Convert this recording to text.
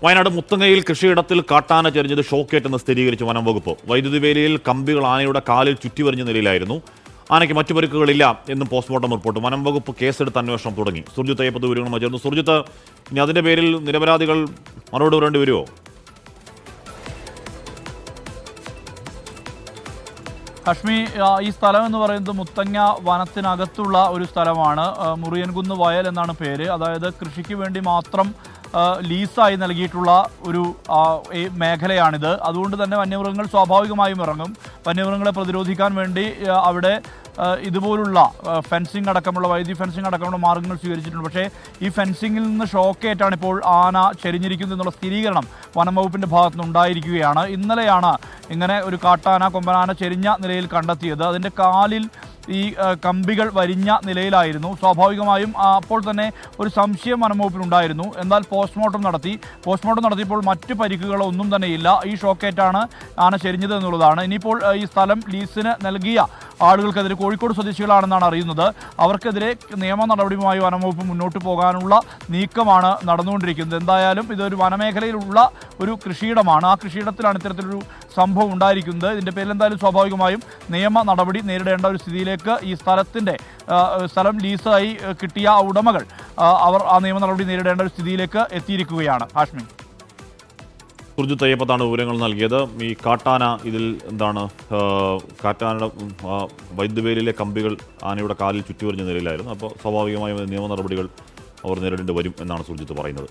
വയനാട് മുത്തങ്ങയിൽ കൃഷിയിടത്തിൽ കാട്ടാന ചെരിഞ്ഞത് ഷോക്കേറ്റെന്ന് സ്ഥിരീകരിച്ചു വനം വകുപ്പ്. വൈദ്യുതി വേലിയിൽ കമ്പികൾ ആനയുടെ കാലിൽ ചുറ്റിവരിഞ്ഞ നിലയിലായിരുന്നു. ആനയ്ക്ക് മറ്റു പരിക്കുകളില്ല എന്നും പോസ്റ്റ്മോർട്ടം റിപ്പോർട്ട്. വനം വകുപ്പ് കേസെടുത്ത് അന്വേഷണം തുടങ്ങി. സുർജിത്ത് അയ്യപ്പത്ത് വിവരങ്ങളുമായി ചേർന്നു. സുർജിത്ത്, ഇനി അതിന്റെ പേരിൽ നിരപരാധികൾ മറുപടി പറയേണ്ടി വരുമോ? കശ്മി, ഈ സ്ഥലം എന്ന് പറയുന്നത് മുത്തങ്ങ വനത്തിനകത്തുള്ള ഒരു സ്ഥലമാണ്. മുറിയൻകുന്ന് വയൽ എന്നാണ് പേര്. അതായത് കൃഷിക്ക് വേണ്ടി മാത്രം ലീസായി നൽകിയിട്ടുള്ള ഒരു മേഖലയാണിത്. അതുകൊണ്ട് തന്നെ വന്യമൃഗങ്ങൾ സ്വാഭാവികമായും ഇറങ്ങും. വന്യമൃഗങ്ങളെ പ്രതിരോധിക്കാൻ വേണ്ടി അവിടെ ഇതുപോലുള്ള ഫെൻസിങ് അടക്കമുള്ള വൈദ്യുതി ഫെൻസിങ് അടക്കമുള്ള മാർഗ്ഗങ്ങൾ സ്വീകരിച്ചിട്ടുണ്ട്. പക്ഷേ ഈ ഫെൻസിങ്ങിൽ നിന്ന് ഷോക്കേറ്റാണ് ഇപ്പോൾ ആന ചെരിഞ്ഞിരിക്കുന്നത് എന്നുള്ള സ്ഥിരീകരണം വനം വകുപ്പിൻ്റെ ഭാഗത്തുനിന്ന് ഉണ്ടായിരിക്കുകയാണ്. ഇന്നലെയാണ് ഇങ്ങനെ ഒരു കാട്ടാന കൊമ്പനാന ചെരിഞ്ഞ നിലയിൽ കണ്ടെത്തിയത്. അതിൻ്റെ കാലിൽ ഈ കമ്പികൾ വരിഞ്ഞ നിലയിലായിരുന്നു. സ്വാഭാവികമായും അപ്പോൾ തന്നെ ഒരു സംശയം വനംവകുപ്പിനുണ്ടായിരുന്നു. എന്നാൽ പോസ്റ്റ്മോർട്ടം നടത്തിയപ്പോൾ മറ്റ് പരിക്കുകളൊന്നും തന്നെയില്ല. ഈ ഷോക്കേറ്റാണ് ആന ചെരിഞ്ഞത് എന്നുള്ളതാണ്. ഇനിയിപ്പോൾ ഈ സ്ഥലം ലീസിന് നൽകിയ ആളുകൾക്കെതിരെ, കോഴിക്കോട് സ്വദേശികളാണെന്നാണ് അറിയുന്നത്, അവർക്കെതിരെ നിയമ നടപടിയുമായി വനംവകുപ്പ് മുന്നോട്ട് പോകാനുള്ള നീക്കമാണ് നടന്നുകൊണ്ടിരിക്കുന്നത്. എന്തായാലും ഇതൊരു വനമേഖലയിലുള്ള ഒരു കൃഷിയിടമാണ്. ആ കൃഷിയിടത്തിലാണ് ഇത്തരത്തിലൊരു സംഭവം ഉണ്ടായിരിക്കുന്നത്. ഇതിൻ്റെ പേരിൽ എന്തായാലും സ്വാഭാവികമായും നിയമ നടപടി നേരിടേണ്ട ഒരു സ്ഥിതിയിലേക്ക് ഈ സ്ഥലം ലീസായി കിട്ടിയ ഉടമകൾ അവർ ആ നിയമ നടപടി നേരിടേണ്ട ഒരു സ്ഥിതിയിലേക്ക് എത്തിയിരിക്കുകയാണ്. ഹാഷ്മി, സുർജിത്ത് അയ്യപ്പത്താണ് വിവരങ്ങൾ നൽകിയത്. ഈ കാട്ടാന ഇതിൽ എന്താണ്, കാട്ടാനയുടെ വൈദ്യുതിവേലിയിലെ കമ്പികൾ ആനയുടെ കാലിൽ ചുറ്റിവരിഞ്ഞ നിലയിലായിരുന്നു. അപ്പോൾ സ്വാഭാവികമായും നിയമ നടപടികൾ അവർ നേരിടേണ്ടി വരും എന്നാണ് സുർജിത്ത് പറയുന്നത്.